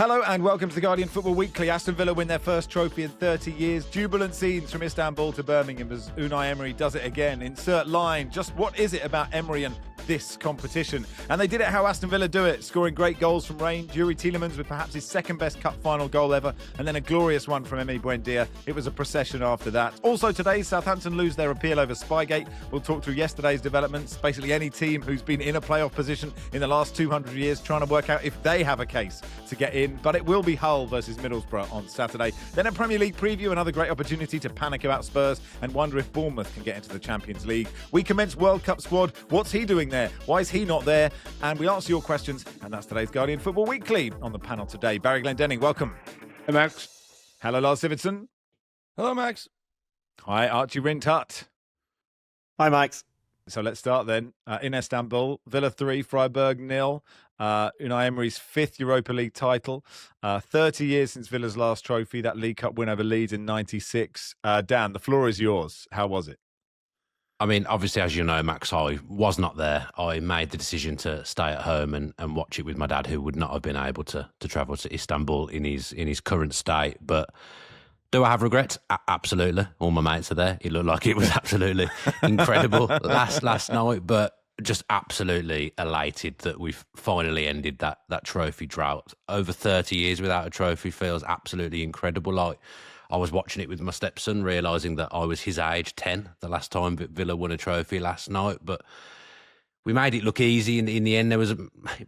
Hello and welcome to the Guardian Football Weekly. Aston Villa win their first trophy in 30 years. Jubilant scenes from Istanbul to Birmingham as Unai Emery does it again. Insert line. Just what is it about Emery and this competition? And they did it how Aston Villa do it, scoring great goals from range. Youri Tielemans with perhaps his second best cup final goal ever, and then a glorious one from Buendía. It was a procession after that. Also today, Southampton lose their appeal over Spygate. We'll talk through yesterday's developments. Basically any team who's been in a playoff position in the last 200 years trying to work out if they have a case to get in. But it will be Hull versus Middlesbrough on Saturday. Then a Premier League preview, another great opportunity to panic about Spurs and wonder if Bournemouth can get into the Champions League. We commence World Cup squad. What's he doing there? Why is he not there? And we answer your questions. And that's today's Guardian Football Weekly. On the panel today, Barry Glendenning, welcome. Hey, Max. Hello, Lars Sivertsen. Hello, Max. Hi, Archie Rhind-Tutt. Hi, Max. So let's start then. In Istanbul, Villa 3, Freiburg 0. Unai Emery's fifth Europa League title. 30 years since Villa's last trophy, that League Cup win over Leeds in 96. Dan, the floor is yours. How was it? I mean, obviously, as you know, Max, I was not there. I made the decision to stay at home and watch it with my dad, who would not have been able to travel to Istanbul in his current state. But do I have regrets? Absolutely. All my mates are there. It looked like it was absolutely incredible last night, but just absolutely elated that we've finally ended that trophy drought. Over 30 years without a trophy feels absolutely incredible. Like, I was watching it with my stepson, realising that I was his age, 10, the last time Villa won a trophy last night. But we made it look easy in the end. There was,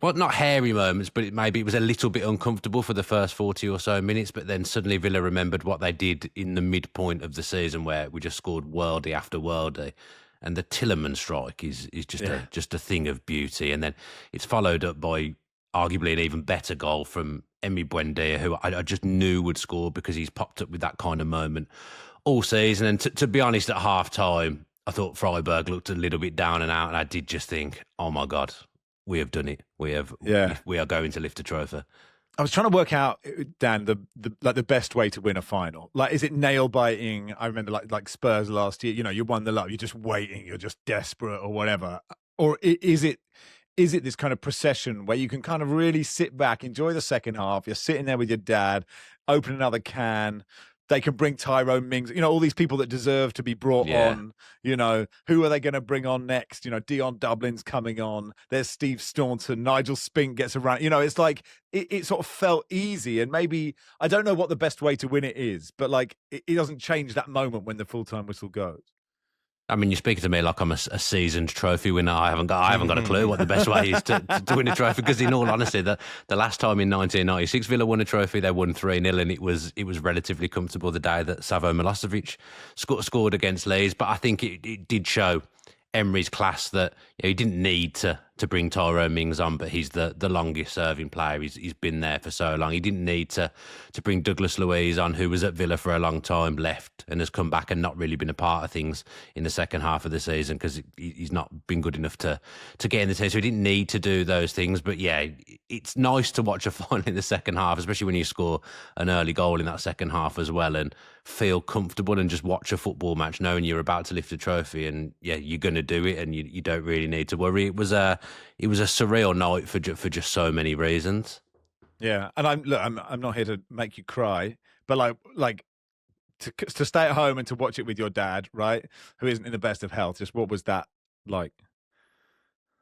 well, not hairy moments, but maybe it was a little bit uncomfortable for the first 40 or so minutes. But then suddenly Villa remembered what they did in the midpoint of the season, where we just scored worldie after worldie. And the Tielemans strike is just a thing of beauty. And then it's followed up by arguably an even better goal from Buendía, who I just knew would score because he's popped up with that kind of moment all season. And to be honest, at half-time, I thought Freiburg looked a little bit down and out, and I did just think, oh my God, we have done it. We are going to lift a trophy. I was trying to work out, Dan, the best way to win a final. Like, is it nail biting? I remember like Spurs last year. You know, you won the love. You're just waiting. You're just desperate or whatever. Or is it this kind of procession where you can kind of really sit back, enjoy the second half? You're sitting there with your dad, open another can. They can bring Tyrone Mings, all these people that deserve to be brought on. Who are they going to bring on next? Dion Dublin's coming on. There's Steve Staunton. Nigel Spink gets around. It's like it sort of felt easy. And maybe, I don't know what the best way to win it is, but like it doesn't change that moment when the full-time whistle goes. I mean, you're speaking to me like I'm a seasoned trophy winner. I haven't got a clue what the best way is to win a trophy. Because in all honesty, the last time in 1996 Villa won a trophy, they won 3-0, and it was relatively comfortable the day that Savo Milosevic scored against Leeds. But I think it did show Emery's class that he didn't need to bring Tyrone Mings on, but he's the longest serving player. He's been there for so long. He didn't need to bring Douglas Luiz on, who was at Villa for a long time, left and has come back and not really been a part of things in the second half of the season because he's not been good enough to get in the team. So he didn't need to do those things. But yeah, it's nice to watch a final in the second half, especially when you score an early goal in that second half as well, and feel comfortable and just watch a football match knowing you're about to lift a trophy, and yeah, you're going to do it, and you don't really need to worry. It was a surreal night for just so many reasons. Yeah, and I'm not here to make you cry, but like to stay at home and to watch it with your dad, right, who isn't in the best of health. Just what was that like?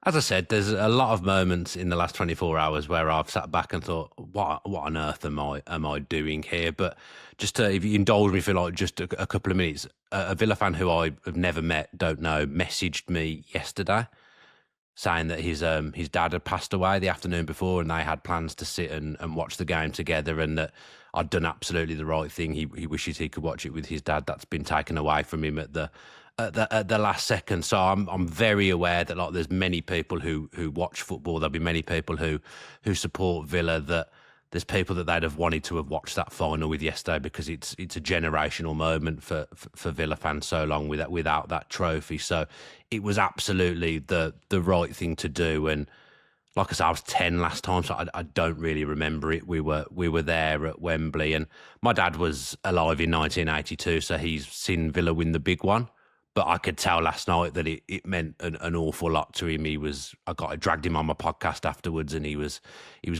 As I said, there's a lot of moments in the last 24 hours where I've sat back and thought, what on earth am I doing here? But just to, if you indulge me for like just a couple of minutes, a Villa fan who I have never met, don't know, messaged me yesterday saying that his dad had passed away the afternoon before, and they had plans to sit and watch the game together, and that I'd done absolutely the right thing. He wishes he could watch it with his dad. That's been taken away from him at the last second. So I'm very aware that like there's many people who watch football. There'll be many people who support Villa, that there's people that they'd have wanted to have watched that final with yesterday, because it's a generational moment for Villa fans so long without that trophy. So it was absolutely the right thing to do. And like I said, I was 10 last time, so I don't really remember it. We were there at Wembley, and my dad was alive in 1982, so he's seen Villa win the big one. But I could tell last night that it meant an awful lot to him. I dragged him on my podcast afterwards, and he was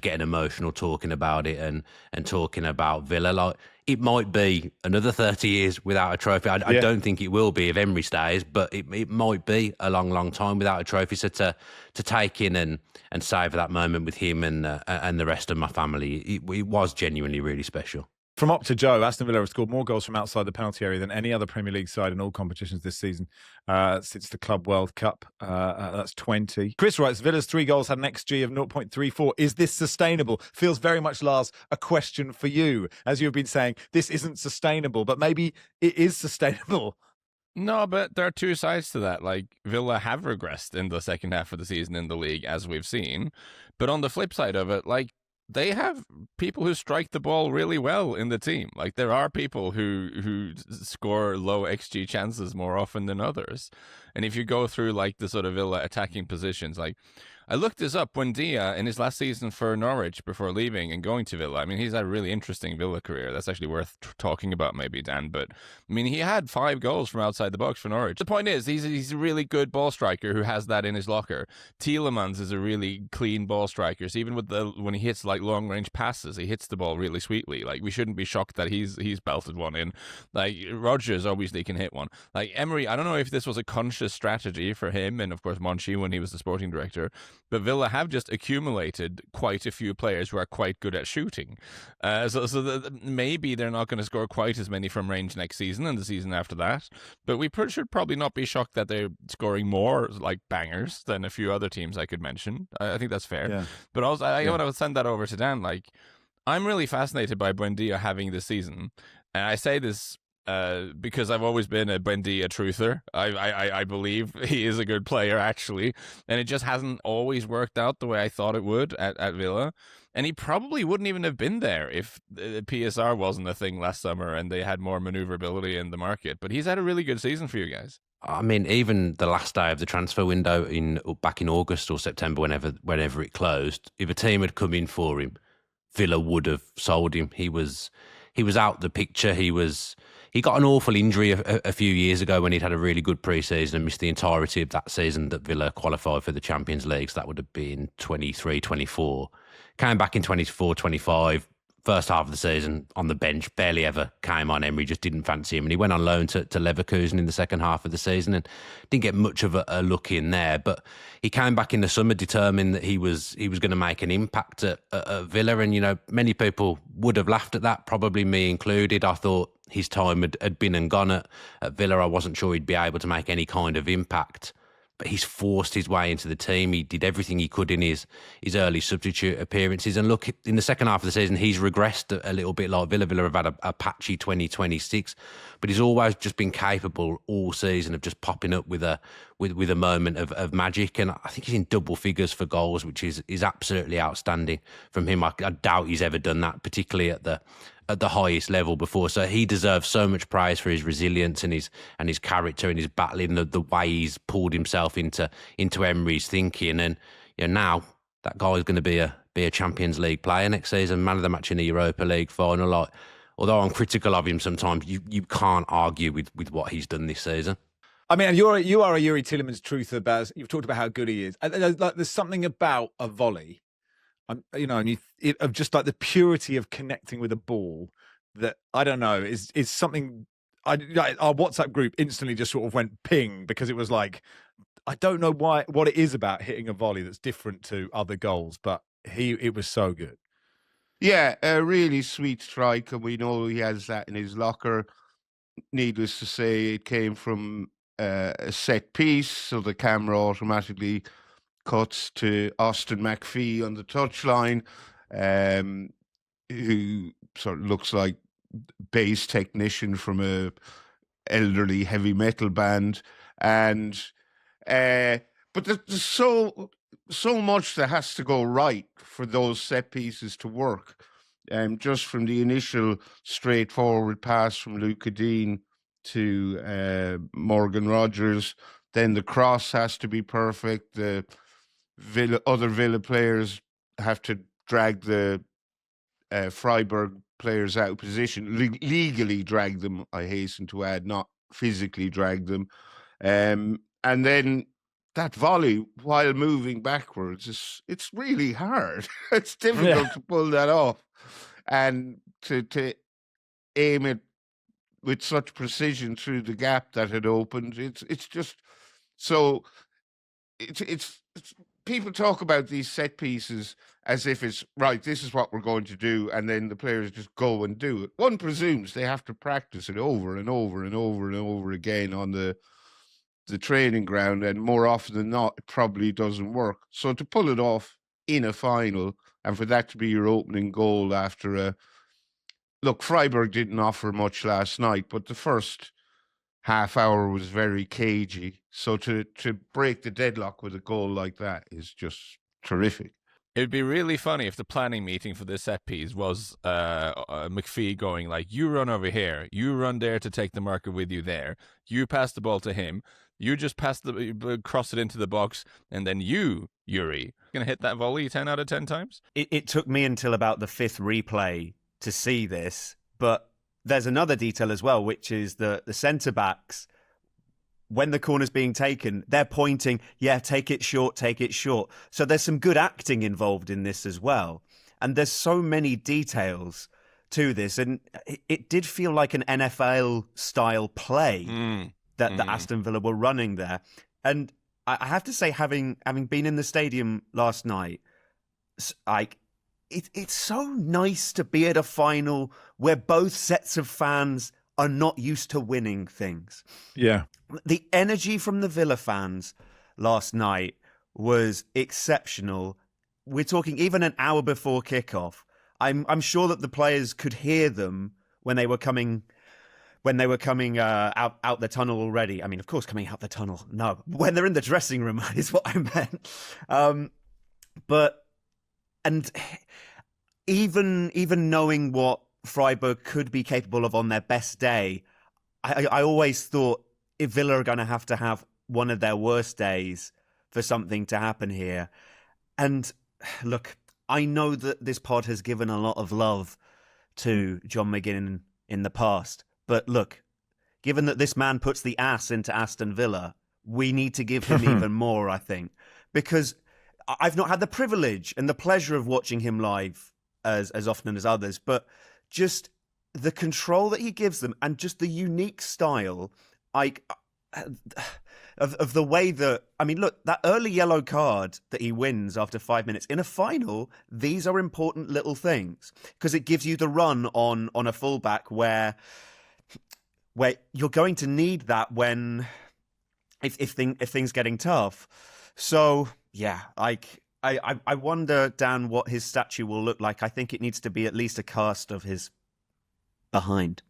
getting emotional talking about it and talking about Villa. Like, it might be another 30 years without a trophy. I don't think it will be if Emery stays, but it might be a long, long time without a trophy. So to take in and savour that moment with him and the rest of my family, it was genuinely really special. From up to Joe, Aston Villa have scored more goals from outside the penalty area than any other Premier League side in all competitions this season since the Club World Cup. That's 20. Chris writes, Villa's 3 goals had an XG of 0.34. Is this sustainable? Feels very much, Lars, a question for you. As you've been saying, this isn't sustainable, but maybe it is sustainable. No, but there are two sides to that. Like, Villa have regressed in the second half of the season in the league, as we've seen. But on the flip side of it, like, they have people who strike the ball really well in the team. Like, there are people who score low XG chances more often than others. And if you go through, like, the sort of Villa attacking positions, like, I looked this up. Buendía, in his last season for Norwich before leaving and going to Villa, I mean, he's had a really interesting Villa career. That's actually worth talking about maybe, Dan. But, I mean, he had 5 goals from outside the box for Norwich. The point is, he's a really good ball striker who has that in his locker. Tielemans is a really clean ball striker. So even when he hits, like, long-range passes, he hits the ball really sweetly. Like, we shouldn't be shocked that he's belted one in. Like, Rodgers obviously can hit one. Like, Emery, I don't know if this was a conscious strategy for him and, of course, Monchi when he was the sporting director, but Villa have just accumulated quite a few players who are quite good at shooting. So maybe they're not going to score quite as many from range next season and the season after that. But we should probably not be shocked that they're scoring more like bangers than a few other teams I could mention. I think that's fair. Yeah. But also, I want to send that over to Dan. Like, I'm really fascinated by Buendía having this season. And I say this because I've always been a Buendía truther. I believe he is a good player, actually. And it just hasn't always worked out the way I thought it would at Villa. And he probably wouldn't even have been there if PSR wasn't a thing last summer and they had more maneuverability in the market. But he's had a really good season for you guys. I mean, even the last day of the transfer window back in August or September, whenever it closed, if a team had come in for him, Villa would have sold him. He was out the picture. He got an awful injury a few years ago when he'd had a really good pre-season and missed the entirety of that season that Villa qualified for the Champions League. So that would have been 23-24. Came back in 24-25. First half of the season on the bench, barely ever came on. Emery just didn't fancy him. And he went on loan to Leverkusen in the second half of the season and didn't get much of a look in there. But he came back in the summer determined that he was going to make an impact at Villa. And, you know, many people would have laughed at that, probably me included. I thought his time had been and gone at Villa. I wasn't sure he'd be able to make any kind of impact. But he's forced his way into the team. He did everything he could in his early substitute appearances. And look, in the second half of the season, he's regressed a little bit like Villa. Villa have had a patchy 2026, but he's always just been capable all season of just popping up with a moment of magic. And I think he's in double figures for goals, which is absolutely outstanding from him. I doubt he's ever done that, particularly at the highest level before. So he deserves so much praise for his resilience and his character and his battling, the way he's pulled himself into Emery's thinking. And, you know, now that guy is going to be a Champions League player next season, man of the match in the Europa League final. Like, although I'm critical of him sometimes, you can't argue with what he's done this season. I mean, you are a Youri Tielemans truther, Baz. You've talked about how good he is. Like, there's something about a volley, you know, of just like the purity of connecting with a ball that, I don't know, is something. Our WhatsApp group instantly just sort of went ping because it was like, I don't know what it is about hitting a volley that's different to other goals, but it was so good. Yeah, a really sweet strike, and we know he has that in his locker. Needless to say, it came from a set piece, so the camera automatically cuts to Austin McPhee on the touchline, who sort of looks like bass technician from a elderly heavy metal band, and but there's so much that has to go right for those set pieces to work. Just from the initial straightforward pass from Luca Dean to Morgan Rogers, then the cross has to be perfect. The other Villa players have to drag the Freiburg players out of position, legally drag them, I hasten to add, not physically drag them. And then that volley while moving backwards it's really hard. It's difficult to pull that off, and to aim it with such precision through the gap that had opened. It's just so. It's people talk about these set pieces as if it's right. This is what we're going to do, and then the players just go and do it. One presumes they have to practice it over and over and over and over again on the training ground, and more often than not, it probably doesn't work. So to pull it off in a final, and for that to be your opening goal after a look, Freiburg didn't offer much last night, but the first half hour was very cagey. So to break the deadlock with a goal like that is just terrific. It'd be really funny if the planning meeting for this set piece was McPhee going like, you run over here, you run there to take the marker with you there, you pass the ball to him, you just cross it into the box, and then you, Youri, going to hit that volley 10 out of 10 times? It took me until about the fifth replay to see this, but there's another detail as well, which is the centre-backs, when the corner's being taken, they're pointing, take it short. So there's some good acting involved in this as well. And there's so many details to this. And it did feel like an NFL-style play that Aston Villa were running there. And I have to say, having been in the stadium last night, it's so nice to be at a final where both sets of fans are not used to winning things. Yeah. The energy from the Villa fans last night was exceptional. We're talking even an hour before kickoff. I'm sure that the players could hear them when they were coming out the tunnel already. I mean, of course, coming out the tunnel. No, when they're in the dressing room is what I meant. But even knowing what Freiburg could be capable of on their best day, I always thought if Villa are going to have one of their worst days for something to happen here. And look, I know that this pod has given a lot of love to John McGinn in the past, but look, given that this man puts the ass into Aston Villa, we need to give him even more, I think, because I've not had the privilege and the pleasure of watching him live as often as others, but just the control that he gives them and just the unique style of the way that, I mean, look, that early yellow card that he wins after 5 minutes in a final, these are important little things because it gives you the run on a fullback where you're going to need that when if things getting tough. So yeah, I wonder, Dan, what his statue will look like. I think it needs to be at least a cast of his behind.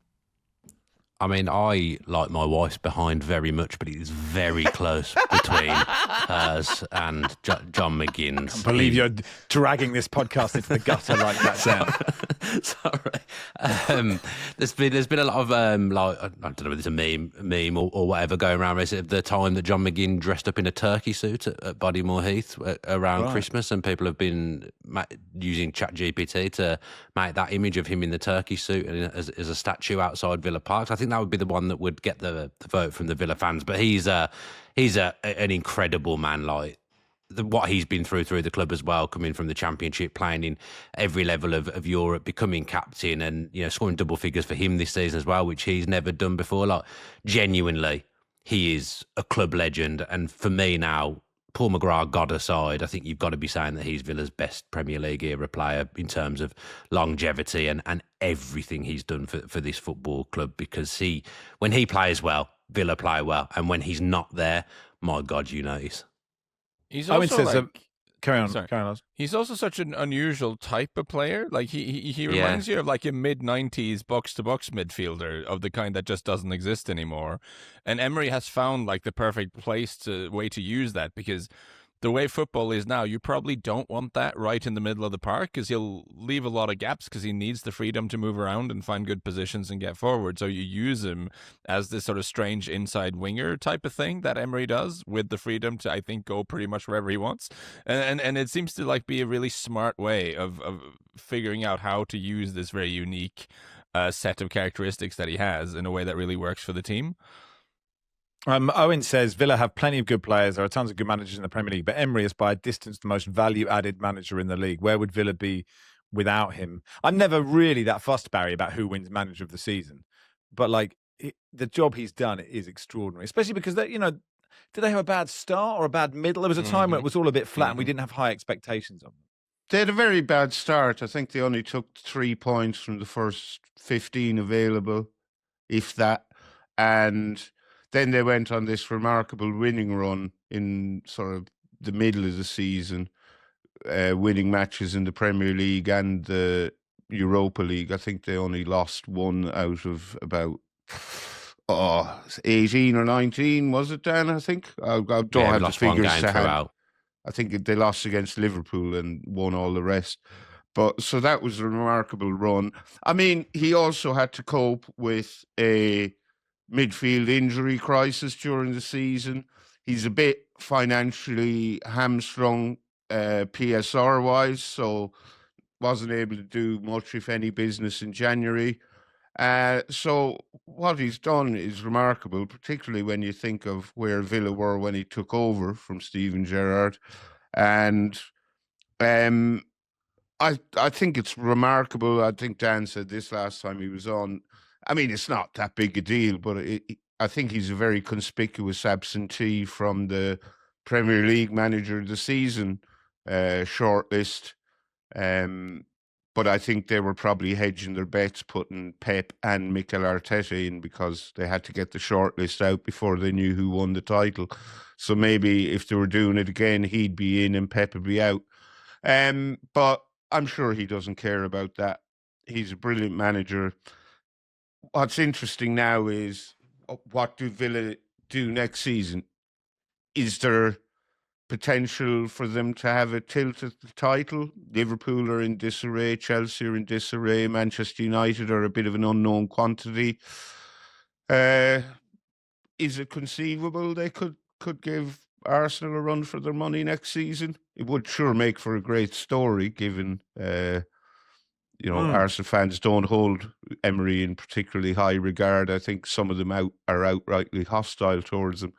I mean, I like my wife's behind very much, but it is very close between hers and John McGinn's. I believe you're dragging this podcast into the gutter like that, Sam. Sorry. There's been a lot of I don't know whether it's a meme or whatever going around. Is it the time that John McGinn dressed up in a turkey suit at Bodymoor Heath around Christmas, and people have been using ChatGPT to make that image of him in the turkey suit and as a statue outside Villa Park. I think that would be the one that would get the vote from the Villa fans. But he's an incredible man. Like what he's been through the club as well, coming from the Championship, playing in every level of Europe, becoming captain, and scoring double figures for him this season as well, which he's never done before. Like genuinely, he is a club legend. And for me now, Paul McGrath, God aside, I think you've got to be saying that he's Villa's best Premier League era player in terms of longevity and everything he's done for this football club, because when he plays well, Villa play well, and when he's not there, my God, you notice. He's also carry on, Lars. He's also such an unusual type of player. Like he reminds you of like a mid-90s box-to-box midfielder of the kind that just doesn't exist anymore. And Emery has found like the perfect way to use that, because the way football is now, you probably don't want that right in the middle of the park, because he'll leave a lot of gaps because he needs the freedom to move around and find good positions and get forward. So you use him as this sort of strange inside winger type of thing that Emery does, with the freedom to, I think, go pretty much wherever he wants. And it seems to like be a really smart way of figuring out how to use this very unique set of characteristics that he has in a way that really works for the team. Owen says Villa have plenty of good players. There are tons of good managers in the Premier League, but Emery is by a distance the most value-added manager in the league. Where would Villa be without him? I'm never really that fussed, Barry, about who wins manager of the season, but the job he's done is extraordinary, especially because did they have a bad start or a bad middle? There was a time when it was all a bit flat and we didn't have high expectations of them. They had a very bad start. I think they only took 3 points from the first 15 available, if that. And then they went on this remarkable winning run in sort of the middle of the season, winning matches in the Premier League and the Europa League. I think they only lost one out of about 18 or 19, was it, Dan? I think. I don't have the figures to hand. I think they lost against Liverpool and won all the rest. So that was a remarkable run. I mean, he also had to cope with a midfield injury crisis during the season. He's a bit financially hamstrung PSR-wise, so wasn't able to do much, if any, business in January. So what he's done is remarkable, particularly when you think of where Villa were when he took over from Steven Gerrard. And I think it's remarkable. I think Dan said this last time he was on. I mean, it's not that big a deal, but I think he's a very conspicuous absentee from the Premier League Manager of the Season shortlist. But I think they were probably hedging their bets, putting Pep and Mikel Arteta in because they had to get the shortlist out before they knew who won the title. So maybe if they were doing it again, he'd be in and Pep would be out. But I'm sure he doesn't care about that. He's a brilliant manager. What's interesting now is what do Villa do next season? Is there potential for them to have a tilt at the title? Liverpool are in disarray, Chelsea are in disarray, Manchester United are a bit of an unknown quantity. Is it conceivable they could give Arsenal a run for their money next season? It would sure make for a great story, given Arsenal fans don't hold Emery in particularly high regard. I think some of them are outrightly hostile towards him.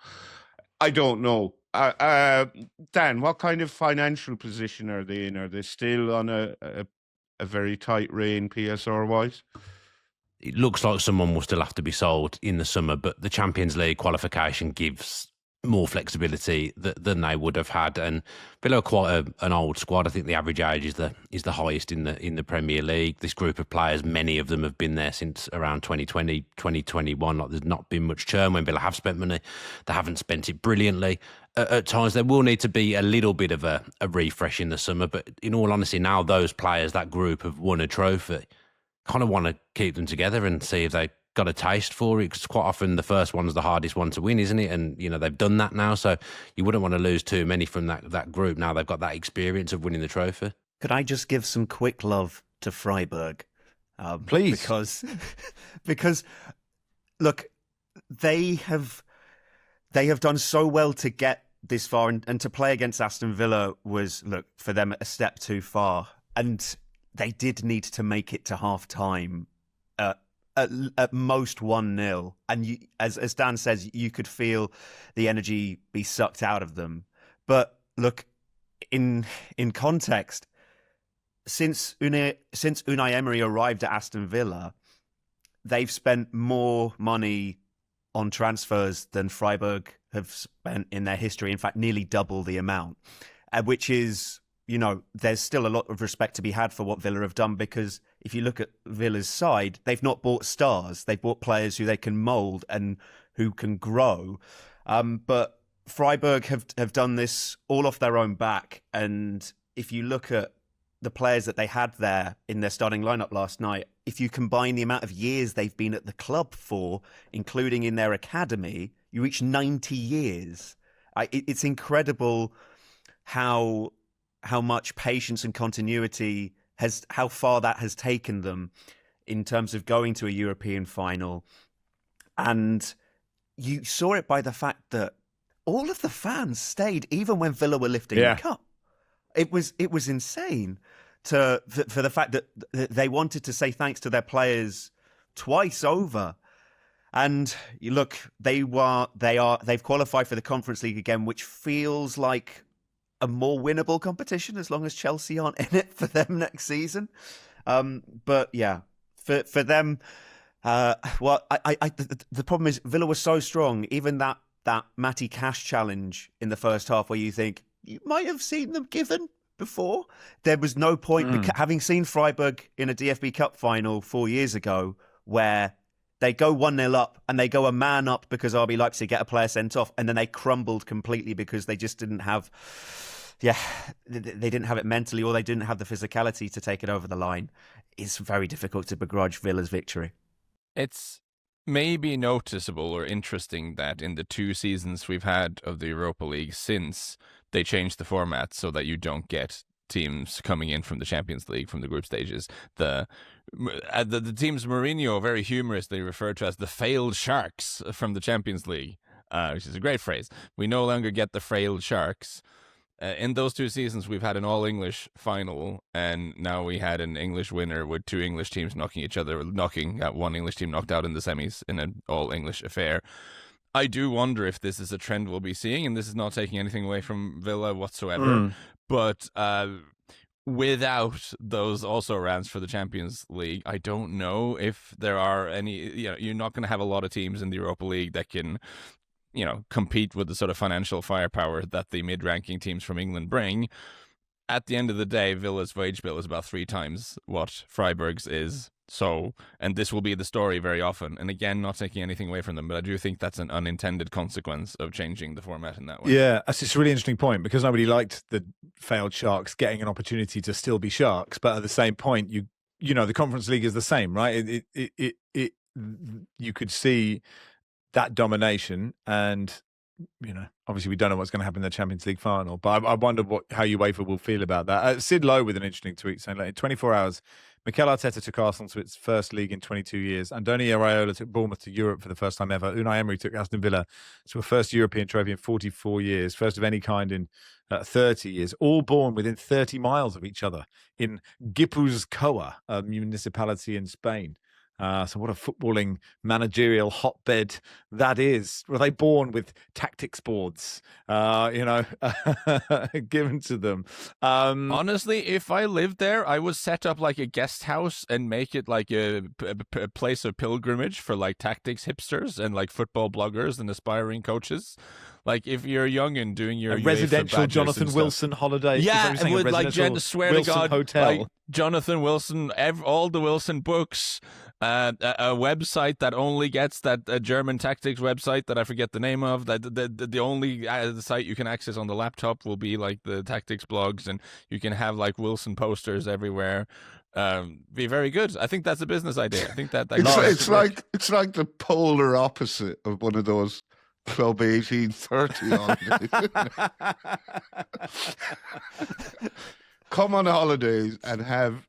I don't know. Dan, what kind of financial position are they in? Are they still on a very tight rein PSR-wise? It looks like someone will still have to be sold in the summer, but the Champions League qualification gives more flexibility than they would have had. And Villa are quite an old squad. I think the average age is the highest in the Premier League. This group of players, many of them have been there since around 2020, 2021. There's not been much churn when Villa have spent money. They haven't spent it brilliantly. At times, there will need to be a little bit of a refresh in the summer. But in all honesty, now those players, that group, have won a trophy, kind of want to keep them together and see if they got a taste for it, because quite often the first one's the hardest one to win, isn't it? And they've done that now, so you wouldn't want to lose too many from that group. Now they've got that experience of winning the trophy. Could I just give some quick love to Freiburg, please? Because look, they have done so well to get this far, and to play against Aston Villa was, for them a step too far, and they did need to make it to half time. At most 1-0, and as Dan says, you could feel the energy be sucked out of them. But look, in context, since Unai Emery arrived at Aston Villa, they've spent more money on transfers than Freiburg have spent in their history. In fact, nearly double the amount, which is, there's still a lot of respect to be had for what Villa have done, because if you look at Villa's side, they've not bought stars. They've bought players who they can mould and who can grow. But Freiburg have done this all off their own back. And if you look at the players that they had there in their starting lineup last night, if you combine the amount of years they've been at the club for, including in their academy, you reach 90 years. It's incredible how much patience and continuity how far that has taken them in terms of going to a European final. And you saw it by the fact that all of the fans stayed, even when Villa were lifting the cup. It was insane for the fact that they wanted to say thanks to their players twice over. And you look, they've qualified for the Conference League again, which feels like a more winnable competition as long as Chelsea aren't in it for them next season. But yeah, for them, the problem is Villa was so strong. Even that Matty Cash challenge in the first half, where you think you might have seen them given before. There was no point, having seen Freiburg in a DFB Cup final 4 years ago, where they go 1-0 up and they go a man up because RB Leipzig get a player sent off, and then they crumbled completely because they just didn't have, they didn't have it mentally, or they didn't have the physicality to take it over the line. It's very difficult to begrudge Villa's victory. It's maybe noticeable or interesting that in the 2 seasons we've had of the Europa League since they changed the format so that you don't get teams coming in from the Champions League from the group stages. The teams Mourinho very humorously referred to as the failed sharks from the Champions League, which is a great phrase. We no longer get the failed sharks. In those 2 seasons, we've had an all-English final, and now we had an English winner with 2 English teams knocking one English team knocked out in the semis in an all-English affair. I do wonder if this is a trend we'll be seeing, and this is not taking anything away from Villa whatsoever. But without those also rans for the Champions League, I don't know if there are any. You're not going to have a lot of teams in the Europa League that can, compete with the sort of financial firepower that the mid-ranking teams from England bring. At the end of the day, Villa's wage bill is about 3 times what Freiburg's is. So, and this will be the story very often. And again, not taking anything away from them, but I do think that's an unintended consequence of changing the format in that way. Yeah, that's just a really interesting point, because nobody liked the failed Sharks getting an opportunity to still be Sharks. But at the same point, the Conference League is the same, right? You could see that domination, and obviously we don't know what's going to happen in the Champions League final, but I wonder how UEFA will feel about that. Sid Lowe with an interesting tweet saying, in 24 hours, Mikel Arteta took Arsenal to its first league in 22 years. Andoni Iraola took Bournemouth to Europe for the first time ever. Unai Emery took Aston Villa to a first European trophy in 44 years, first of any kind in 30 years, all born within 30 miles of each other in Gipuzkoa, a municipality in Spain. So what a footballing managerial hotbed that is. Were they born with tactics boards, given to them? Honestly, if I lived there, I would set up like a guest house and make it like a place of pilgrimage for like tactics hipsters and like football bloggers and aspiring coaches. Like if you're young and doing your residential Jonathan Wilson holiday, would like swear Wilson to God, hotel. Like Jonathan Wilson, all the Wilson books, a website that only gets a German tactics website that I forget the name of. That the only site you can access on the laptop will be like the tactics blogs, and you can have like Wilson posters everywhere. Be very good. I think that's a business idea. I think that it's like the polar opposite of one of those Club 1830 come on holidays and have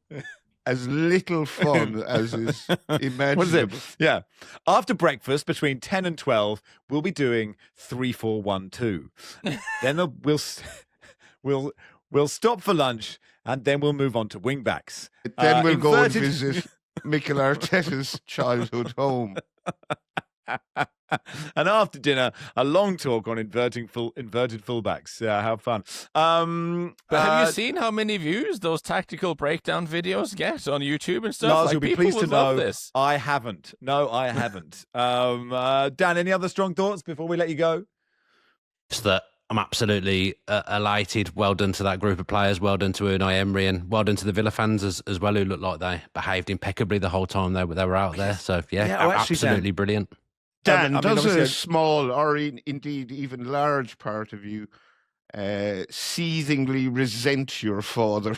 as little fun as is imaginable. What is it? Yeah. After breakfast, between 10 and 12, we'll be doing 3-4-1-2. Then we'll stop for lunch, and then we'll move on to wingbacks. Then we'll go and visit Mikel Arteta's childhood home. And after dinner, a long talk on inverted fullbacks. How fun. But have you seen how many views those tactical breakdown videos get on YouTube and stuff? Lars, like, you'll be pleased to know this. I haven't. No, I haven't. Dan, any other strong thoughts before we let you go? Just that I'm absolutely elated. Well done to that group of players. Well done to Unai Emery, and well done to the Villa fans as well, who looked like they behaved impeccably the whole time they were out there. So, absolutely brilliant. Dan, does a small or indeed even large part of you seethingly resent your father?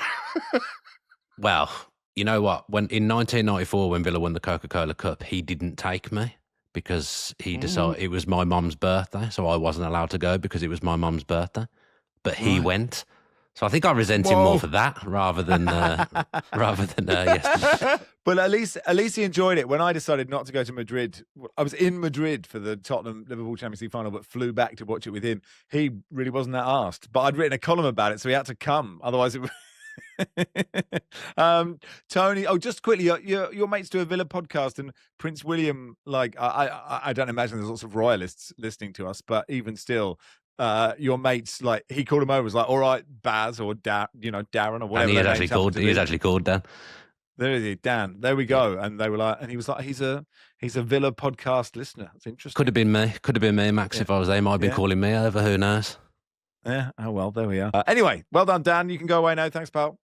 Well, you know what? In 1994, when Villa won the Coca-Cola Cup, he didn't take me because he decided it was my mum's birthday, so I wasn't allowed to go because it was my mum's birthday. But he went. So I think I resent him more for that rather than yesterday. But at least he enjoyed it. When I decided not to go to Madrid, I was in Madrid for the Tottenham-Liverpool Champions League final, but flew back to watch it with him. He really wasn't that arsed. But I'd written a column about it, so he had to come. Otherwise, Tony, just quickly, your mates do a Villa podcast, and Prince William, like, I don't imagine there's lots of royalists listening to us, but even still, your mates, like, he called him over, was like, all right, Baz or Darren or whatever. And he their is names happen to be. actually called Dan. There is he, Dan. There we go. And they were like, and he was like, he's a Villa podcast listener. That's interesting. Could have been me, Max, if I was there. He might have been calling me over. Who knows? Yeah. Oh, well, there we are. Anyway, well done, Dan. You can go away now. Thanks, pal.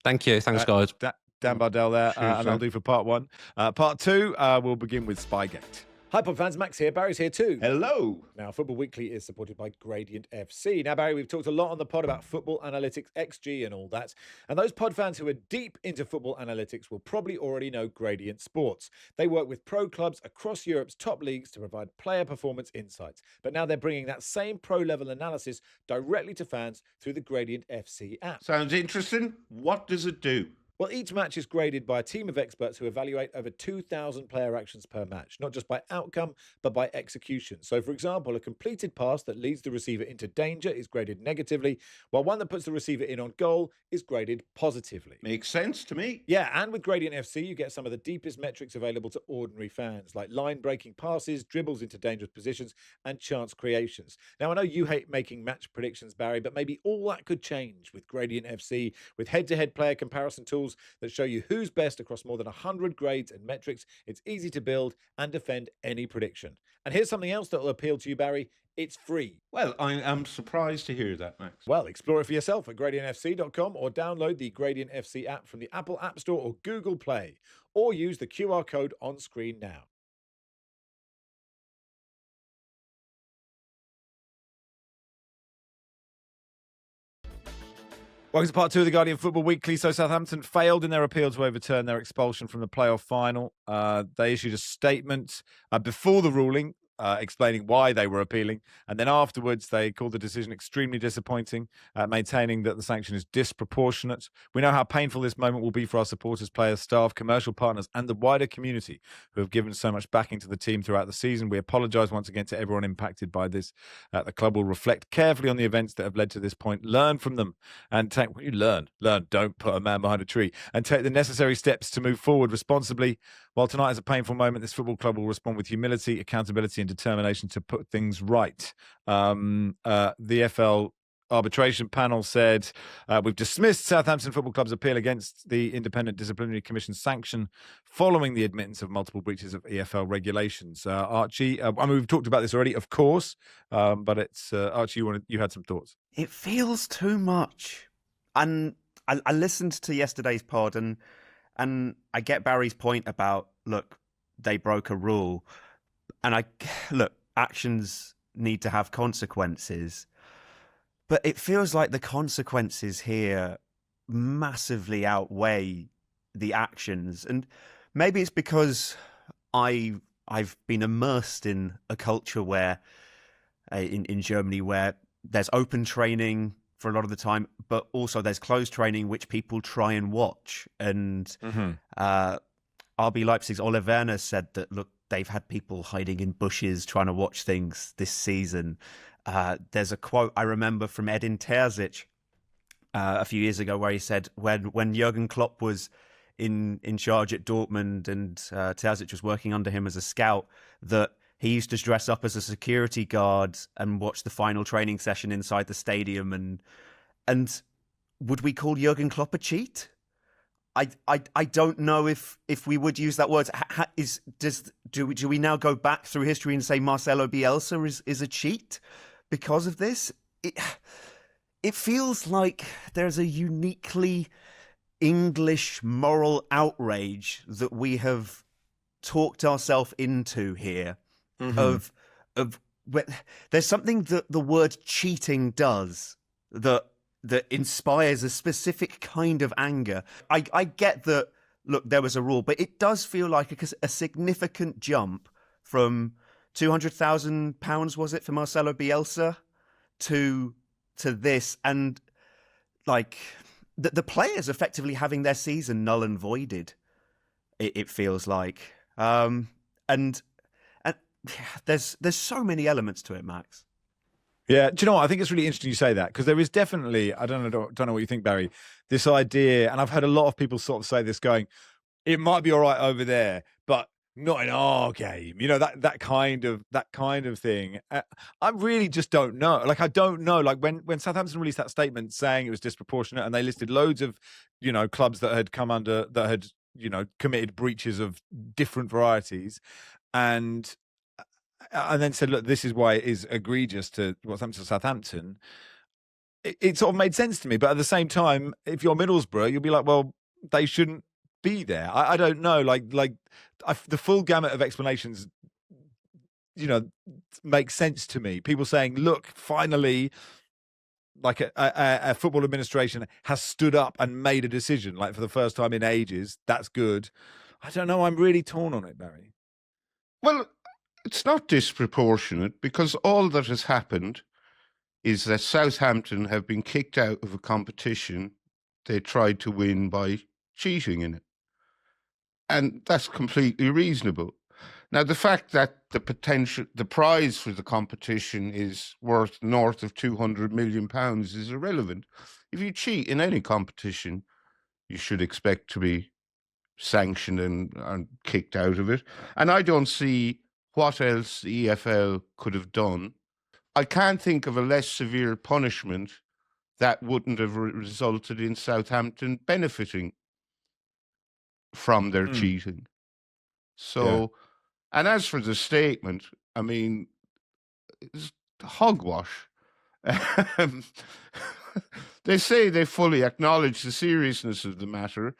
Thank you. Thanks, guys. Dan Bardell there. Sure, and I'll do for part one. Part two, we'll begin with Spygate. Hi, Pod fans. Max here. Barry's here too. Hello. Now, Football Weekly is supported by Gradient FC. Now, Barry, we've talked a lot on the pod about football analytics, XG and all that. And those pod fans who are deep into football analytics will probably already know Gradient Sports. They work with pro clubs across Europe's top leagues to provide player performance insights. But now they're bringing that same pro-level analysis directly to fans through the Gradient FC app. Sounds interesting. What does it do? Well, each match is graded by a team of experts who evaluate over 2,000 player actions per match, not just by outcome, but by execution. So, for example, a completed pass that leads the receiver into danger is graded negatively, while one that puts the receiver in on goal is graded positively. Makes sense to me. Yeah, and with Gradient FC, you get some of the deepest metrics available to ordinary fans, like line-breaking passes, dribbles into dangerous positions, and chance creations. Now, I know you hate making match predictions, Barry, but maybe all that could change with Gradient FC, with head-to-head player comparison tools that show you who's best across more than 100 grades and metrics. It's easy to build and defend any prediction. And here's something else that will appeal to you, Barry. It's free. Well, I am surprised to hear that, Max. Well, explore it for yourself at gradientfc.com or download the Gradient FC app from the Apple App Store or Google Play, or use the QR code on screen now. Welcome to part two of the Guardian Football Weekly. So Southampton failed in their appeal to overturn their expulsion from the playoff final. They issued a statement before the ruling explaining why they were appealing. And then afterwards, they called the decision extremely disappointing, maintaining that the sanction is disproportionate. We know how painful this moment will be for our supporters, players, staff, commercial partners, and the wider community who have given so much backing to the team throughout the season. We apologise once again to everyone impacted by this. The club will reflect carefully on the events that have led to this point, learn from them, and take what you learn. Don't put a man behind a tree, and take the necessary steps to move forward responsibly. While tonight is a painful moment, this football club will respond with humility, accountability, and determination to put things right. The FL arbitration panel said, we've dismissed Southampton Football Club's appeal against the Independent Disciplinary Commission sanction following the admittance of multiple breaches of EFL regulations. Archie, I mean, we've talked about this already, of course, but it's Archie, you had some thoughts. It feels too much. And I listened to yesterday's pod and I get Barry's point about, look, they broke a rule. And actions need to have consequences. But it feels like the consequences here massively outweigh the actions. And maybe it's because I've been immersed in a culture where, in Germany, where there's open training for a lot of the time, but also there's closed training, which people try and watch. And RB Leipzig's Ole Werner said that, look, they've had people hiding in bushes trying to watch things this season. There's a quote I remember from Edin Terzic a few years ago where he said when Jurgen Klopp was in charge at Dortmund and Terzic was working under him as a scout, that he used to dress up as a security guard and watch the final training session inside the stadium. And would we call Jurgen Klopp a cheat? I don't know if we would use that word. Do we now go back through history and say Marcelo Bielsa is a cheat because of this? It feels like there's a uniquely English moral outrage that we have talked ourselves into here. Of there's something that the word cheating does that inspires a specific kind of anger. I get that, look, there was a rule, but it does feel like a significant jump from £200,000, was it, for Marcelo Bielsa, to this, and like the players effectively having their season null and voided. It feels like, and there's so many elements to it, Max. Yeah, do you know what? I think it's really interesting you say that, because there is definitely, I don't know what you think, Barry, this idea, and I've heard a lot of people sort of say this, going, it might be all right over there, but not in our game. You know, that kind of thing. I really just don't know. Like, I don't know. Like when Southampton released that statement saying it was disproportionate, and they listed loads of, you know, clubs that had come under, that had, you know, committed breaches of different varieties, and then said, look, this is why it is egregious to what's happened to Southampton. It sort of made sense to me, but at the same time, if you're Middlesbrough, you'll be like, well, they shouldn't be there. I don't know. The full gamut of explanations, you know, make sense to me. People saying, look, finally, like a football administration has stood up and made a decision, like for the first time in ages. That's good. I don't know. I'm really torn on it, Barry. Well, it's not disproportionate, because all that has happened is that Southampton have been kicked out of a competition they tried to win by cheating in it. And that's completely reasonable. Now, the fact that the prize for the competition is worth north of £200 million is irrelevant. If you cheat in any competition, you should expect to be sanctioned and kicked out of it. And I don't see what else the EFL could have done. I can't think of a less severe punishment that wouldn't have resulted in Southampton benefiting from their cheating. So, and as for the statement, I mean, it's hogwash. They say they fully acknowledge the seriousness of the matter,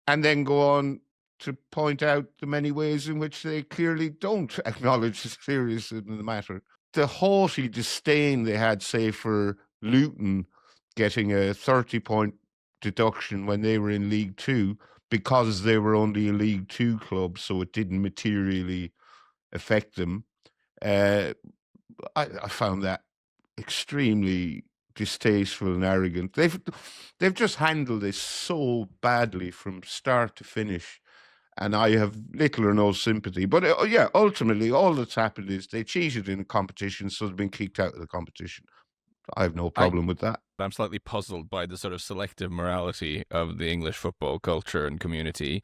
and then go on to point out the many ways in which they clearly don't acknowledge the seriousness of the matter. The haughty disdain they had, say, for Luton getting a 30-point deduction when they were in League Two, because they were only a League Two club, so it didn't materially affect them. I found that extremely distasteful and arrogant. They've just handled this so badly from start to finish, and I have little or no sympathy. But ultimately, all that's happened is they cheated in a competition, so they've been kicked out of the competition. I have no problem with that. I'm slightly puzzled by the sort of selective morality of the English football culture and community.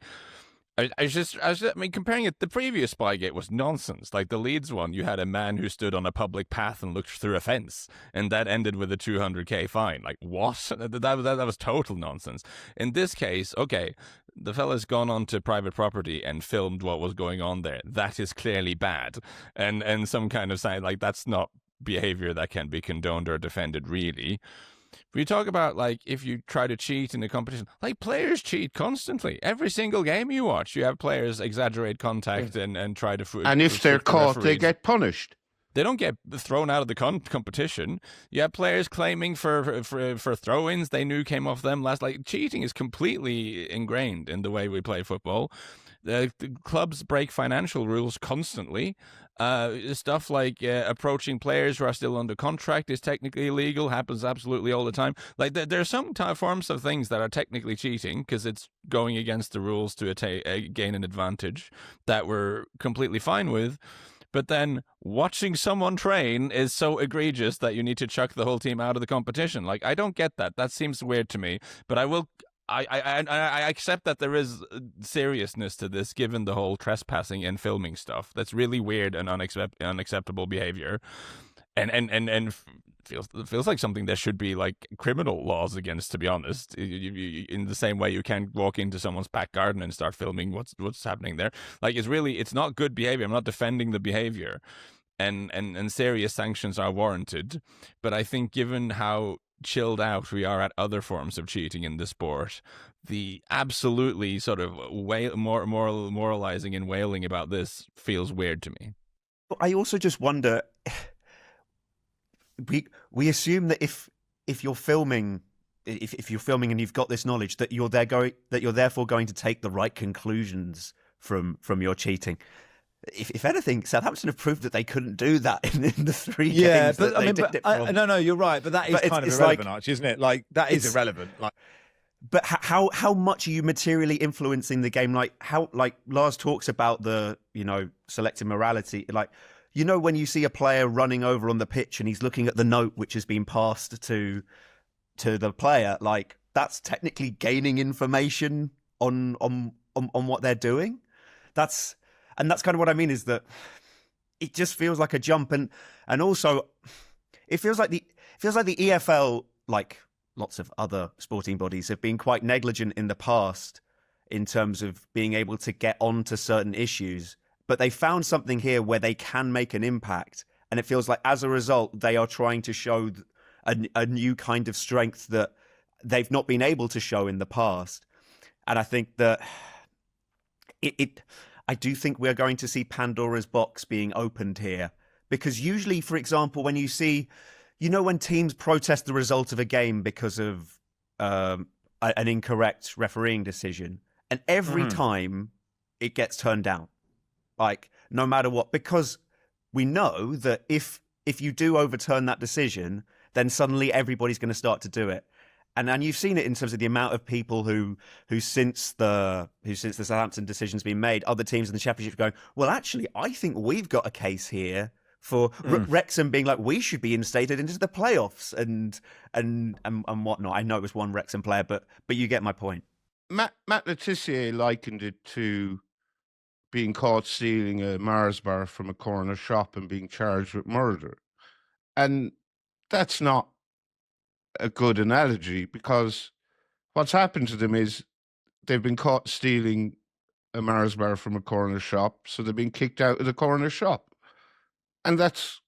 I mean, comparing it, the previous Spygate was nonsense. Like the Leeds one, you had a man who stood on a public path and looked through a fence, and that ended with a 200k fine. Like, what? That was total nonsense. In this case, okay, the fella's gone onto private property and filmed what was going on there. That is clearly bad, and some kind of sign, like, that's not behavior that can be condoned or defended, really. We talk about, like, if you try to cheat in a competition, like, players cheat constantly. Every single game you watch, you have players exaggerate contact and try to... And if they're caught, they get punished. They don't get thrown out of the competition. You have players claiming for throw-ins they knew came off them last. Like, cheating is completely ingrained in the way we play football. The clubs break financial rules constantly. Stuff like approaching players who are still under contract is technically illegal, happens absolutely all the time. Like, there are some forms of things that are technically cheating because it's going against the rules to gain an advantage that we're completely fine with. But then watching someone train is so egregious that you need to chuck the whole team out of the competition. Like, I don't get that. That seems weird to me. But I accept that there is seriousness to this, given the whole trespassing and filming stuff. That's really weird and unacceptable behavior, and feels like something there should be, like, criminal laws against. To be honest, in the same way you can't walk into someone's back garden and start filming what's happening there. Like, it's not good behavior. I'm not defending the behavior, and serious sanctions are warranted. But I think given how chilled out we are at other forms of cheating in the sport, the absolutely sort of moralizing and wailing about this feels weird to me. I also just wonder, we assume that if you're filming, if you're filming and you've got this knowledge, that you're therefore going to take the right conclusions from your cheating. If anything, Southampton have proved that they couldn't do that in the three games. But I mean, no, you're right. But that is kind of irrelevant, Archie, isn't it? Like, that is irrelevant. Like, but how much are you materially influencing the game? Like, how, like Lars talks about the, selective morality. Like, you know, when you see a player running over on the pitch and he's looking at the note which has been passed to the player, like that's technically gaining information on what they're doing. That's kind of what I mean, is that it just feels like a jump, and also it feels like the EFL, like lots of other sporting bodies, have been quite negligent in the past in terms of being able to get onto certain issues. But they found something here where they can make an impact. And it feels like as a result, they are trying to show a new kind of strength that they've not been able to show in the past. And I think that I do think we're going to see Pandora's box being opened here. Because usually, for example, when you see, you know, when teams protest the result of a game because of an incorrect refereeing decision, and every time it gets turned down. Like, no matter what, because we know that if you do overturn that decision, then suddenly everybody's going to start to do it. And you've seen it in terms of the amount of people who since the Southampton decision's been made, other teams in the Championship are going, well, actually, I think we've got a case here for Wrexham being like, we should be instated into the playoffs and whatnot. I know it was one Wrexham player, but you get my point. Matt Le Tissier likened it to being caught stealing a Mars bar from a corner shop and being charged with murder. And that's not a good analogy, because what's happened to them is they've been caught stealing a Mars bar from a corner shop, so they've been kicked out of the corner shop. And that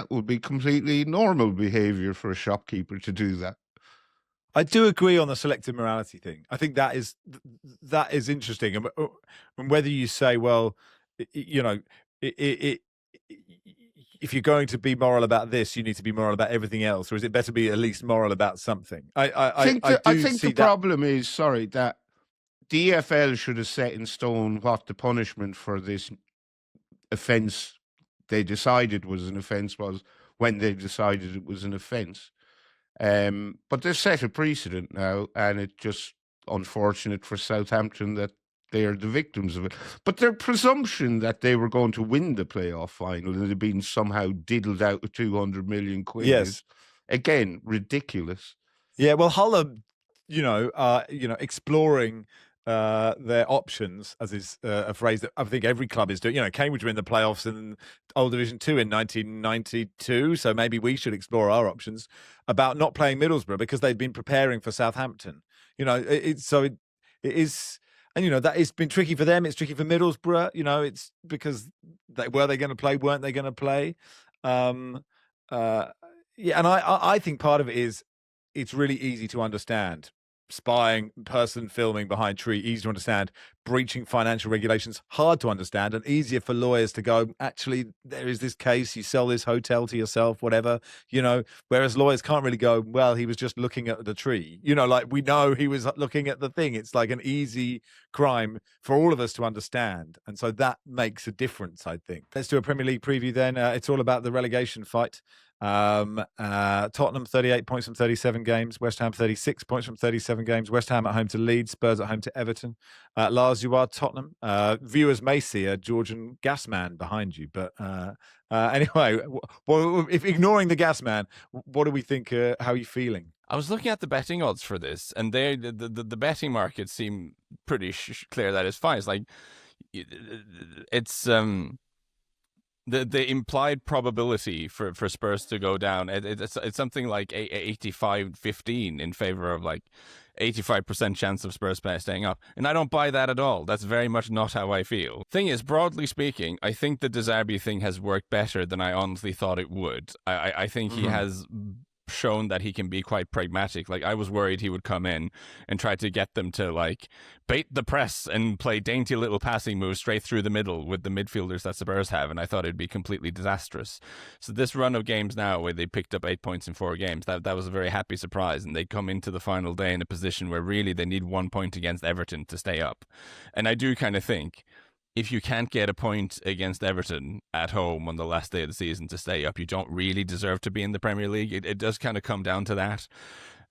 would be completely normal behaviour for a shopkeeper to do that. I do agree on the selective morality thing. I think that is interesting, and whether you say, well, you know, if you're going to be moral about this, you need to be moral about everything else, or is it better to be at least moral about something? I think the problem is, that the EFL should have set in stone what the punishment for this offence they decided was an offence was when they decided it was an offence. But they've set a precedent now, and it's just unfortunate for Southampton that they are the victims of it. But their presumption that they were going to win the playoff final and they'd been somehow diddled out of 200 million quid is, again, ridiculous. Yeah, well, Hull are, exploring their options, as is a phrase that I think every club is doing. You know, Cambridge were in the playoffs in Old Division 2 in 1992, so maybe we should explore our options about not playing Middlesbrough because they'd been preparing for Southampton. You know, it is, and that it's been tricky for them. It's tricky for Middlesbrough. You know, it's because were they going to play? Weren't they going to play? And I think part of it is it's really easy to understand. Spying, person filming behind tree, easy to understand. Breaching financial regulations, hard to understand, and easier for lawyers to go, actually, there is this case, you sell this hotel to yourself, whatever, whereas lawyers can't really go, well, he was just looking at the tree. Like we know he was looking at the thing. It's like an easy crime for all of us to understand. And so that makes a difference, I think. Let's do a Premier League preview then. It's all about the relegation fight. Tottenham 38 points from 37 games, West Ham 36 points from 37 games, West Ham at home to Leeds, Spurs at home to Everton. Lars, you are Tottenham. Viewers may see a Georgian gas man behind you, but anyway, if ignoring the gas man, what do we think? How are you feeling? I was looking at the betting odds for this, and the betting markets seem pretty clear that it's fine. It's like it's the implied probability for Spurs to go down, it's something like 85-15 in favor of like 85% chance of Spurs staying up. And I don't buy that at all. That's very much not how I feel. Thing is, broadly speaking, I think the De Zerbi thing has worked better than I honestly thought it would. I think he has shown that he can be quite pragmatic. Like, I was worried he would come in and try to get them to like bait the press and play dainty little passing moves straight through the middle with the midfielders that Spurs have, and I thought it'd be completely disastrous. So this run of games now where they picked up 8 points in 4 games, that was a very happy surprise, and they come into the final day in a position where really they need 1 point against Everton to stay up. And I do kind of think if you can't get a point against Everton at home on the last day of the season to stay up, you don't really deserve to be in the Premier League. It does kind of come down to that.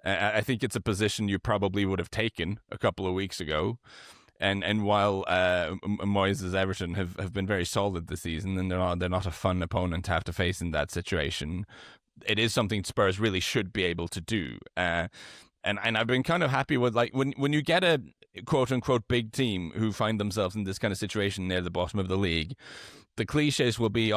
I think it's a position you probably would have taken a couple of weeks ago. And while Moyes' Everton have been very solid this season, and they're not a fun opponent to have to face in that situation, it is something Spurs really should be able to do. And I've been kind of happy with, like, when you get a quote unquote big team who find themselves in this kind of situation near the bottom of the league, the cliches will be,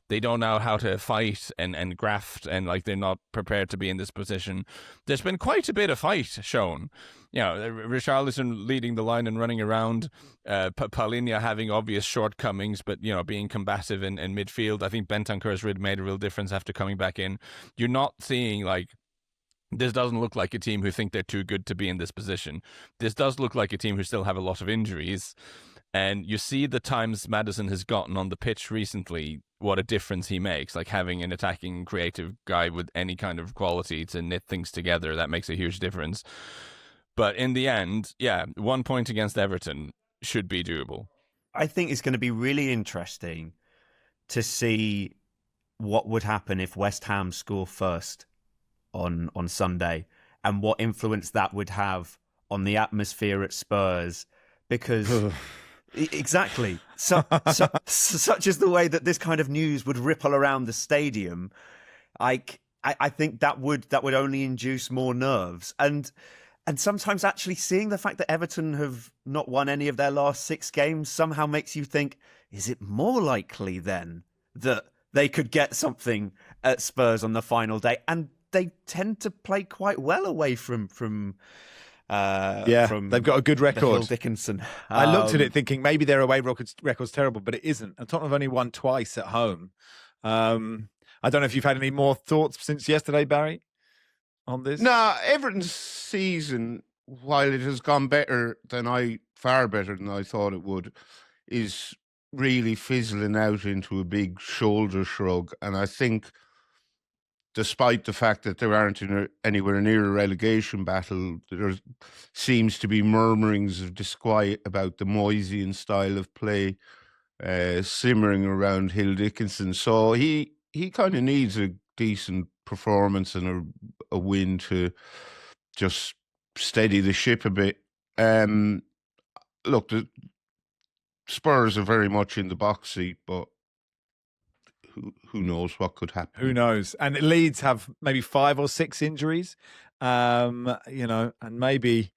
they don't know how to fight and graft, and like they're not prepared to be in this position. There's been quite a bit of fight shown. You know, Richarlison leading the line and running around, Paulinho having obvious shortcomings, but, you know, being combative in midfield. I think Bentancur's made a real difference after coming back in. You're not seeing, like, this doesn't look like a team who think they're too good to be in this position. This does look like a team who still have a lot of injuries. And you see the times Maddison has gotten on the pitch recently, what a difference he makes. Like, having an attacking, creative guy with any kind of quality to knit things together, that makes a huge difference. But in the end, 1 point against Everton should be doable. I think it's going to be really interesting to see what would happen if West Ham score first on Sunday, and what influence that would have on the atmosphere at Spurs, because exactly such is the way that this kind of news would ripple around the stadium. I think that would only induce more nerves, and sometimes actually seeing the fact that Everton have not won any of their last 6 games somehow makes you think, is it more likely then that they could get something at Spurs on the final day? And they tend to play quite well away from they've got a good record. Dickinson. I looked at it thinking maybe their away record's terrible, but it isn't. And Tottenham have only won twice at home. I don't know if you've had any more thoughts since yesterday, Barry, on this. No, Everton's season, while it has gone far better than I thought it would, is really fizzling out into a big shoulder shrug. And I think, despite the fact that there aren't anywhere near a relegation battle, there seems to be murmurings of disquiet about the Moyesian style of play simmering around Hill Dickinson. So he kind of needs a decent performance and a win to just steady the ship a bit. Look, the Spurs are very much in the box seat, but who knows what could happen? Who knows? And Leeds have maybe 5 or 6 injuries, you know, and maybe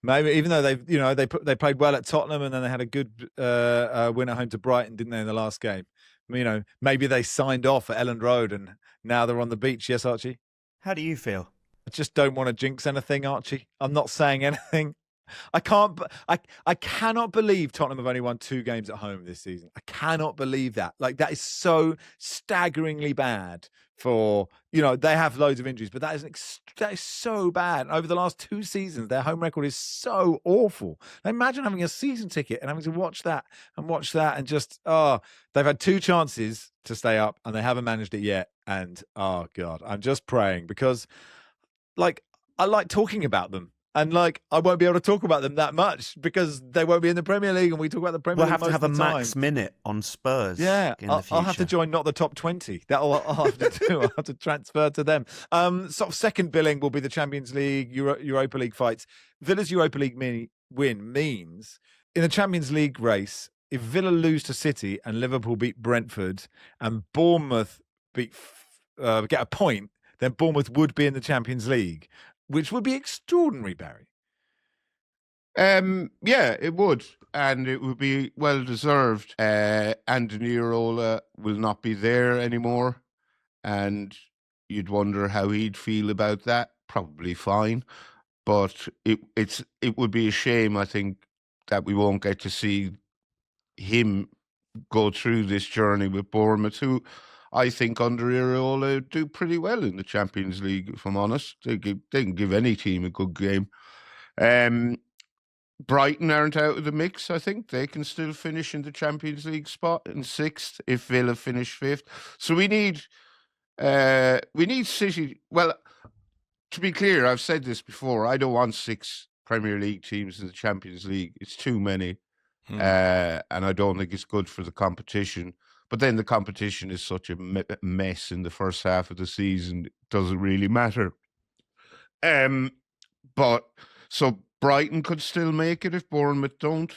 even though they played well at Tottenham, and then they had a good win at home to Brighton, didn't they, in the last game? You know, maybe they signed off at Elland Road and now they're on the beach. Yes, Archie? How do you feel? I just don't want to jinx anything, Archie. I'm not saying anything. I cannot believe Tottenham have only won 2 games at home this season. I cannot believe that. Like, that is so staggeringly bad for, you know, they have loads of injuries, but that is so bad. Over the last 2 seasons, their home record is so awful. Imagine having a season ticket and having to watch that and just, they've had 2 chances to stay up and they haven't managed it yet. And, oh God, I'm just praying, because, like, I like talking about them. And, like, I won't be able to talk about them that much because they won't be in the Premier League, and we talk about the Premier League. We'll have to have a max time. minute on Spurs. Yeah, in the future. I'll have to join not the top 20. That'll I'll have to do. I'll have to transfer to them. Sort of second billing will be the Champions League, Europa League fights. Villa's Europa League win means in the Champions League race, if Villa lose to City and Liverpool beat Brentford and Bournemouth get a point, then Bournemouth would be in the Champions League, which would be extraordinary, Barry. Yeah, it would. And it would be well deserved. Anthony Iraola will not be there anymore. And you'd wonder how he'd feel about that. Probably fine. But it would be a shame, I think, that we won't get to see him go through this journey with Bournemouth, who I think under Iraola do pretty well in the Champions League, if I'm honest. They can give any team a good game. Brighton aren't out of the mix, I think. They can still finish in the Champions League spot in 6th if Villa finish 5th. So we need City. Well, to be clear, I've said this before, I don't want 6 Premier League teams in the Champions League. It's too many. And I don't think it's good for the competition. But then the competition is such a mess in the first half of the season, it doesn't really matter. But so Brighton could still make it if Bournemouth don't.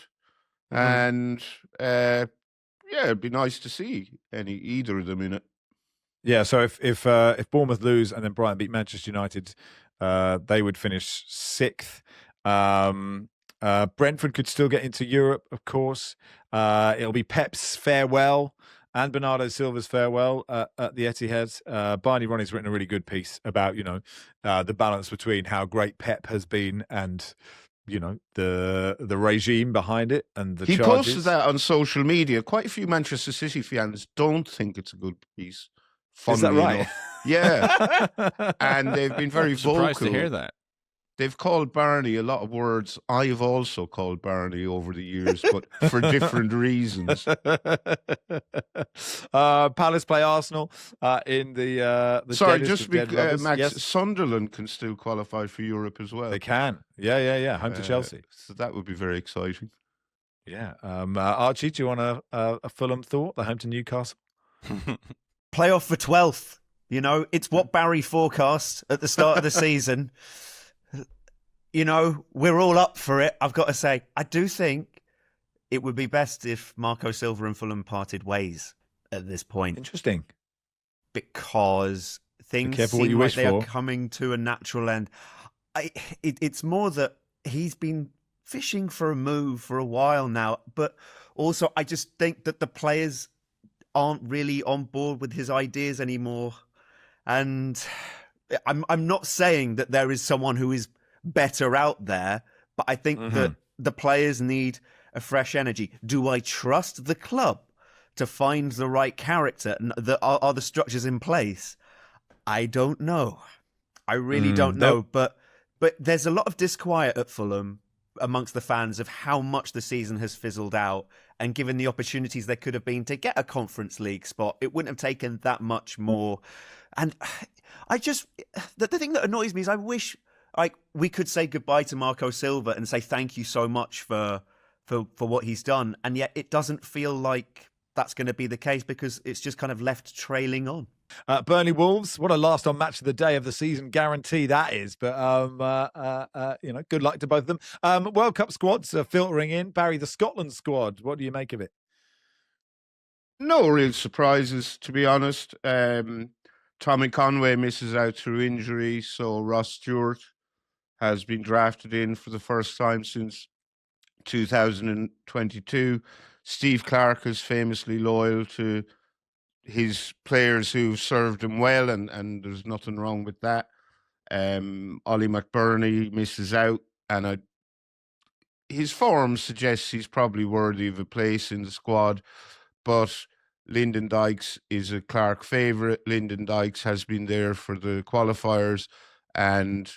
and it'd be nice to see either of them in it. Yeah, so if Bournemouth lose and then Brighton beat Manchester United, they would finish 6th. Brentford could still get into Europe, of course. It'll be Pep's farewell and Bernardo Silva's farewell at the Etihad. Barney Ronnie's written a really good piece about, the balance between how great Pep has been and, the regime behind it and the He charges. posted that on social media. Quite a few Manchester City fans don't think it's a good piece. Is that right? Enough. Yeah. And they've been very vocal. Surprised to hear that. They've called Barney a lot of words. I've also called Barney over the years, but for different reasons. Palace play Arsenal in the Sorry, deadest just of dead lovers. Max, Yes, Sunderland can still qualify for Europe as well. they can. Yeah. Home to Chelsea. So that would be very exciting. Yeah. Archie, do you want a Fulham thought? They're home to Newcastle. Playoff for 12th. It's what Barry forecast at the start of the season. We're all up for it. I've got to say, I do think it would be best if Marco Silva and Fulham parted ways at this point. Interesting. Because things seem like they are coming to a natural end. It's more that he's been fishing for a move for a while now, but also I just think that the players aren't really on board with his ideas anymore. And I'm not saying that there is someone who is better out there, but I think that the players need a fresh energy. Do I trust the club to find the right character? Are the structures in place? I don't know. I really don't know. But there's a lot of disquiet at Fulham amongst the fans of how much the season has fizzled out, and given the opportunities there could have been to get a Conference League spot, it wouldn't have taken that much more. And I just, the thing that annoys me is I wish we could say goodbye to Marco Silva and say thank you so much for what he's done, and yet it doesn't feel like that's going to be the case because it's just kind of left trailing on. Burnley Wolves, what a last on match of the day of the season guarantee that is. But good luck to both of them. World Cup squads are filtering in. Barry, the Scotland squad, what do you make of it? No real surprises, to be honest. Tommy Conway misses out through injury, so Ross Stewart has been drafted in for the first time since 2022. Steve Clark is famously loyal to his players who've served him well, and there's nothing wrong with that. Ollie McBurney misses out, and his form suggests he's probably worthy of a place in the squad, but Lyndon Dykes is a Clark favourite. Lyndon Dykes has been there for the qualifiers, and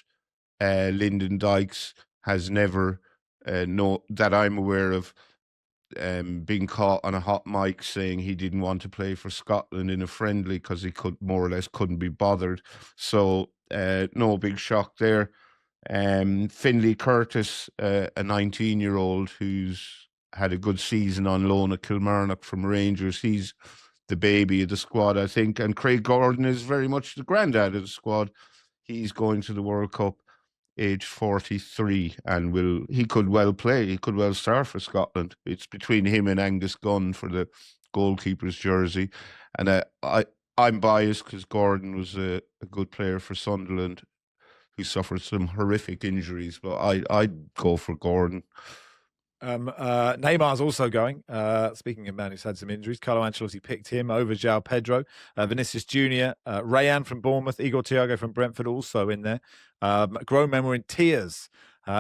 Lyndon Dykes has never, that I'm aware of, being caught on a hot mic saying he didn't want to play for Scotland in a friendly because he couldn't be bothered. So no big shock there. Finlay Curtis, a 19-year-old who's had a good season on loan at Kilmarnock from Rangers. He's the baby of the squad, I think. And Craig Gordon is very much the granddad of the squad. He's going to the World Cup age 43, and he could well play. He could well start for Scotland. It's between him and Angus Gunn for the goalkeeper's jersey. And I'm biased because Gordon was a good player for Sunderland who suffered some horrific injuries, but I'd go for Gordon. Neymar's also going. Speaking of man who's had some injuries, Carlo Ancelotti picked him over João Pedro. Vinicius Junior, Rayan from Bournemouth, Igor Thiago from Brentford also in there. Grown men were in tears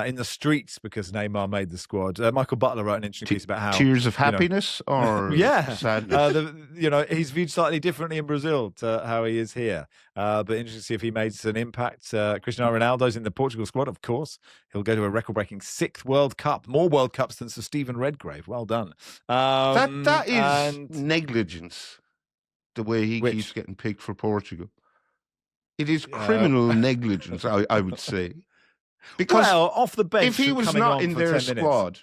in the streets because Neymar made the squad. Michael Butler wrote an interesting piece about how tears of happiness or sadness. He's viewed slightly differently in Brazil to how he is here. But interesting to see if he makes an impact. Cristiano Ronaldo's in the Portugal squad, of course. He'll go to a record-breaking 6th World Cup, more World Cups than Sir Stephen Redgrave. Well done. That is negligence. The way he keeps getting picked for Portugal, it is criminal negligence. I would say. Because off the bench, if he was not in their squad,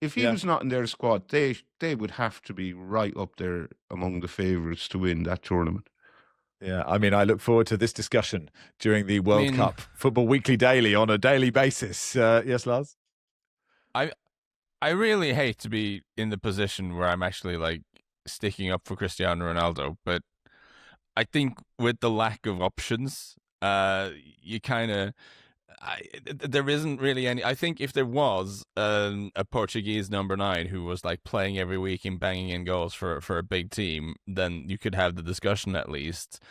was not in their squad, they would have to be right up there among the favourites to win that tournament. Yeah, I mean, I look forward to this discussion during the World Cup Football Weekly Daily on a daily basis. Yes, Lars? I really hate to be in the position where I'm actually like sticking up for Cristiano Ronaldo, but I think with the lack of options, you kind of. There isn't really any. I think if there was a Portuguese number 9 who was like playing every week and banging in goals for a big team, then you could have the discussion at least.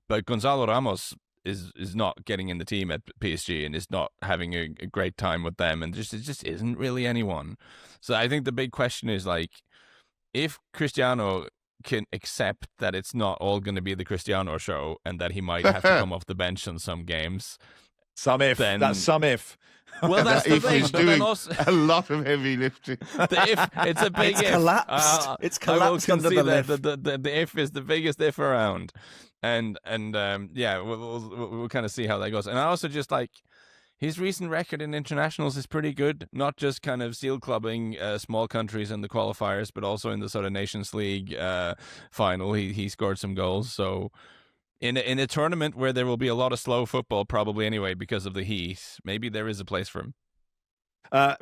But Gonzalo Ramos is not getting in the team at PSG and is not having a great time with them, and it just isn't really anyone. So I think the big question is like, if Cristiano can accept that it's not all going to be the Cristiano show and that he might have to come off the bench on some games. Some if. Then, that's some if. Well, that's the If thing. he's But doing then also, a lot of heavy lifting. the if, it's a big It's if. collapsed. It's collapsed I will under the concede lift. that the if is the biggest if around. And yeah, we'll kind of see how that goes. And I also just like, his recent record in internationals is pretty good, not just kind of seal clubbing small countries in the qualifiers, but also in the sort of Nations League final. He scored some goals. So in a tournament where there will be a lot of slow football, probably anyway, because of the heat, maybe there is a place for him.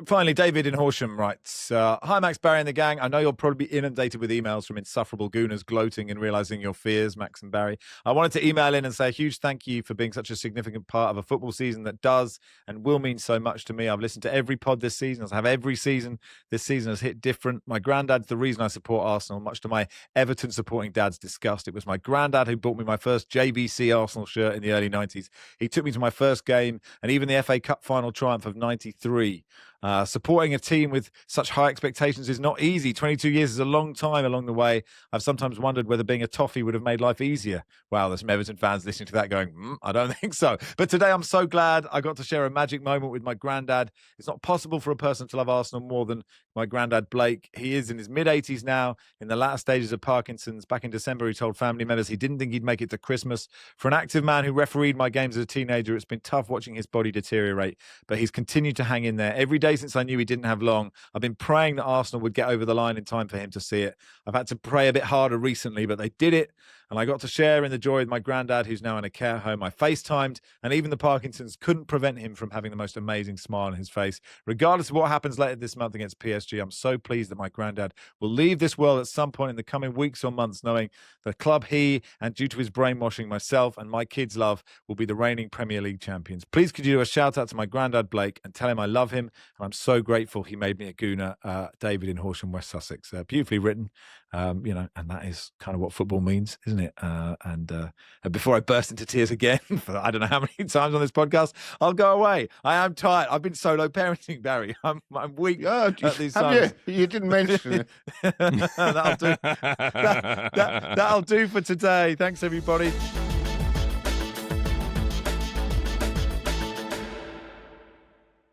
Finally, David in Horsham writes, hi, Max, Barry and the gang. I know you'll probably be inundated with emails from insufferable gooners gloating and realising your fears, Max and Barry. I wanted to email in and say a huge thank you for being such a significant part of a football season that does and will mean so much to me. I've listened to every pod this season, as I have every season. This season has hit different. My granddad's the reason I support Arsenal, much to my Everton supporting dad's disgust. It was my granddad who bought me my first JVC Arsenal shirt in the early 90s. He took me to my first game and even the FA Cup final triumph of 93. Supporting a team with such high expectations is not easy. 22 years is a long time along the way. I've sometimes wondered whether being a toffee would have made life easier. Wow, there's some Everton fans listening to that going, I don't think so. But today I'm so glad I got to share a magic moment with my granddad. It's not possible for a person to love Arsenal more than my granddad Blake. He is in his mid-80s now, in the latter stages of Parkinson's. Back in December, he told family members he didn't think he'd make it to Christmas. For an active man who refereed my games as a teenager, it's been tough watching his body deteriorate, but he's continued to hang in there. Every day since I knew he didn't have long, I've been praying that Arsenal would get over the line in time for him to see it. I've had to pray a bit harder recently, but they did it. And I got to share in the joy with my granddad, who's now in a care home. I FaceTimed, and even the Parkinsons couldn't prevent him from having the most amazing smile on his face. Regardless of what happens later this month against PSG, I'm so pleased that my granddad will leave this world at some point in the coming weeks or months, knowing the club he, and due to his brainwashing, myself and my kids love, will be the reigning Premier League champions. Please could you do a shout out to my granddad Blake and tell him I love him, and I'm so grateful he made me a gooner. David in Horsham, West Sussex. Beautifully written, and that is kind of what football means, isn't it? And before I burst into tears again for I don't know how many times on this podcast, I'll go away. I am tired. I've been solo parenting, Barry. I'm weak at these times. You didn't mention it. That'll do. That'll do for today. Thanks, everybody.